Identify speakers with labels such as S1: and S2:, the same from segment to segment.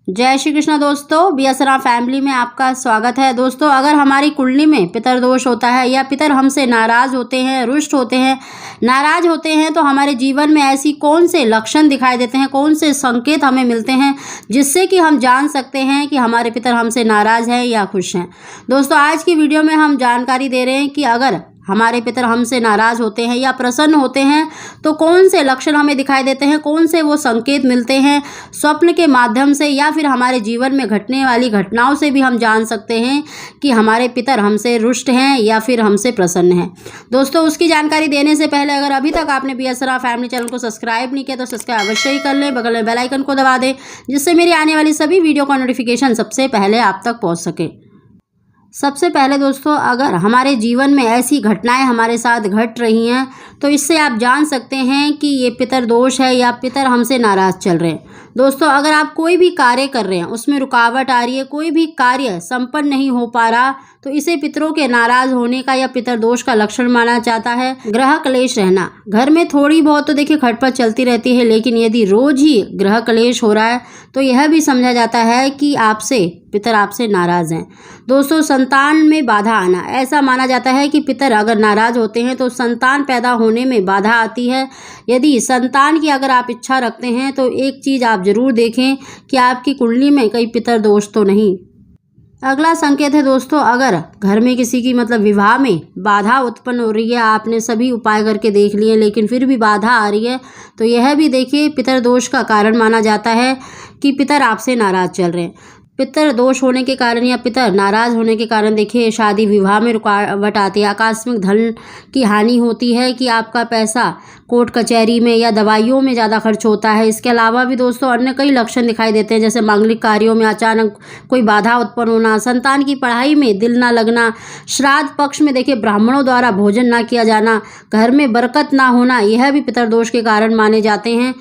S1: जय श्री कृष्ण दोस्तों, बीएसरा फैमिली में आपका स्वागत है। दोस्तों, अगर हमारी कुंडली में पितर दोष होता है या पितर हमसे नाराज होते हैं, रुष्ट होते हैं, नाराज होते हैं, तो हमारे जीवन में ऐसी कौन से लक्षण दिखाई देते हैं, कौन से संकेत हमें मिलते हैं जिससे कि हम जान सकते हैं कि हमारे पितर हमसे नाराज हैं या खुश हैं। दोस्तों, आज की वीडियो में हम जानकारी दे रहे हैं कि अगर हमारे पितर हमसे नाराज होते हैं या प्रसन्न होते हैं तो कौन से लक्षण हमें दिखाई देते हैं, कौन से वो संकेत मिलते हैं स्वप्न के माध्यम से या फिर हमारे जीवन में घटने वाली घटनाओं से भी हम जान सकते हैं कि हमारे पितर हमसे रुष्ट हैं या फिर हमसे प्रसन्न हैं। दोस्तों, उसकी जानकारी देने से पहले अगर अभी तक आपने बीएसरा फैमिली चैनल को सब्सक्राइब नहीं किया तो सब्सक्राइब अवश्य ही कर लें, बगल में बेल आइकन को दबा दें जिससे मेरी आने वाली सभी वीडियो का नोटिफिकेशन सबसे पहले आप तक पहुँच सके। सबसे पहले दोस्तों, अगर हमारे जीवन में ऐसी घटनाएं हमारे साथ घट रही हैं तो इससे आप जान सकते हैं कि ये पितर दोष है या पितर हमसे नाराज़ चल रहे हैं। दोस्तों, अगर आप कोई भी कार्य कर रहे हैं, उसमें रुकावट आ रही है, कोई भी कार्य संपन्न नहीं हो पा रहा, तो इसे पितरों के नाराज होने का या पितर दोष का लक्षण माना जाता है। ग्रह क्लेश रहना, घर में थोड़ी बहुत तो देखिए खटपट चलती रहती है, लेकिन यदि रोज ही ग्रह क्लेश हो रहा है तो यह भी समझा जाता है कि पितर आपसे नाराज हैं। दोस्तों, संतान में बाधा आना, ऐसा माना जाता है कि पितर अगर नाराज होते हैं तो संतान पैदा होने में बाधा आती है। यदि संतान की अगर आप इच्छा रखते हैं तो एक चीज़ आप जरूर देखें कि आपकी कुंडली में कहीं पितर दोष तो नहीं। अगला संकेत है दोस्तों, अगर घर में किसी की विवाह में बाधा उत्पन्न हो रही है, आपने सभी उपाय करके देख लिए लेकिन फिर भी बाधा आ रही है, तो यह भी देखिए पितर दोष का कारण माना जाता है कि पितर आपसे नाराज चल रहे हैं। पितर दोष होने के कारण या पितर नाराज होने के कारण देखिए शादी विवाह में रुकावट आती है, आकस्मिक धन की हानि होती है कि आपका पैसा कोर्ट कचहरी में या दवाइयों में ज़्यादा खर्च होता है। इसके अलावा भी दोस्तों अन्य कई लक्षण दिखाई देते हैं, जैसे मांगलिक कार्यों में अचानक कोई बाधा उत्पन्न होना, संतान की पढ़ाई में दिल ना लगना, श्राद्ध पक्ष में देखिए ब्राह्मणों द्वारा भोजन ना किया जाना, घर में बरकत ना होना, यह भी पितर दोष के कारण माने जाते हैं।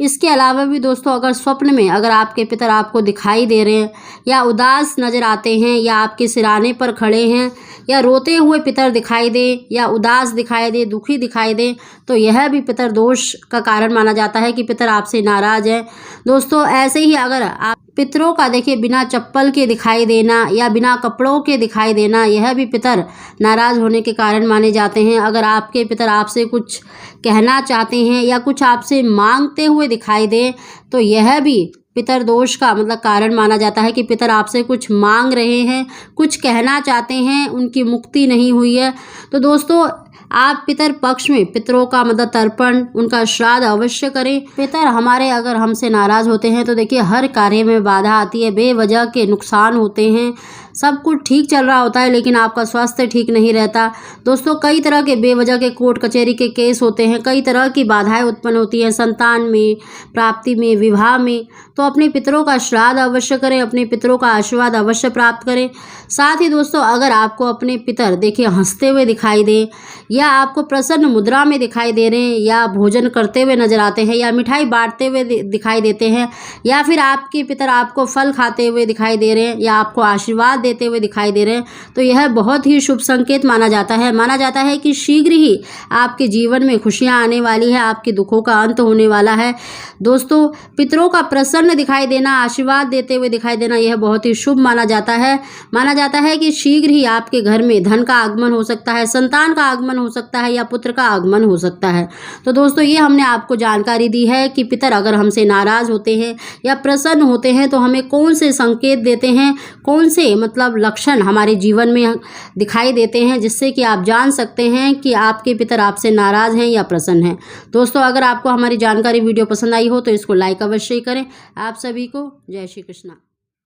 S1: इसके अलावा भी दोस्तों, अगर स्वप्न में अगर आपके पितर आपको दिखाई दे रहे हैं या उदास नज़र आते हैं या आपके सिराने पर खड़े हैं या रोते हुए पितर दिखाई दे या उदास दिखाई दे, दुखी दिखाई दे, तो यह भी पितर दोष का कारण माना जाता है कि पितर आपसे नाराज है। दोस्तों, ऐसे ही अगर आप पितरों का देखिए बिना चप्पल के दिखाई देना या बिना कपड़ों के दिखाई देना, यह भी पितर नाराज होने के कारण माने जाते हैं। अगर आपके पितर आपसे कुछ कहना चाहते हैं या कुछ आपसे मांगते हुए दिखाई दे तो यह भी पितर दोष का कारण माना जाता है कि पितर आपसे कुछ मांग रहे हैं, कुछ कहना चाहते हैं, उनकी मुक्ति नहीं हुई है। तो दोस्तों, आप पितर पक्ष में पितरों का तर्पण, उनका श्राद्ध अवश्य करें। पितर हमारे अगर हमसे नाराज होते हैं तो देखिए हर कार्य में बाधा आती है, बेवजह के नुकसान होते हैं, सब कुछ ठीक चल रहा होता है लेकिन आपका स्वास्थ्य ठीक नहीं रहता। दोस्तों, कई तरह के बेवजह के कोर्ट कचहरी के केस होते हैं, कई तरह की बाधाएं उत्पन्न होती हैं संतान में, प्राप्ति में, विवाह में। तो अपने पितरों का श्राद्ध अवश्य करें, अपने पितरों का आशीर्वाद अवश्य प्राप्त करें। साथ ही दोस्तों, अगर आपको अपने पितर देखिए हंसते हुए दिखाई दे या आपको प्रसन्न मुद्रा में दिखाई दे रहे हैं या भोजन करते हुए नजर आते हैं या मिठाई बांटते हुए दिखाई देते हैं या फिर आपके पितर आपको फल खाते हुए दिखाई दे रहे हैं या आपको आशीर्वाद देते हुए दिखाई दे रहे हैं, तो यह बहुत ही शुभ संकेत माना जाता है। माना जाता है कि शीघ्र ही आपके जीवन में खुशियां आने वाली है, आपके दुखों का अंत होने वाला है। दोस्तों, पितरों का प्रसन्न दिखाई देना, आशीर्वाद देते हुए दिखाई देना, यह बहुत ही शुभ माना जाता है। माना जाता है कि शीघ्र ही आपके घर में धन का आगमन हो सकता है, संतान का आगमन हो सकता है या पुत्र का आगमन हो सकता है। तो दोस्तों, ये हमने आपको जानकारी दी है कि पितर अगर हमसे नाराज होते हैं या प्रसन्न होते हैं तो हमें कौन से संकेत देते हैं, कौन से लक्षण हमारे जीवन में दिखाई देते हैं जिससे कि आप जान सकते हैं कि आपके पितर आपसे नाराज हैं या प्रसन्न हैं। दोस्तों, अगर आपको हमारी जानकारी वीडियो पसंद आई हो तो इसको लाइक अवश्य करें। आप सभी को जय श्री कृष्ण।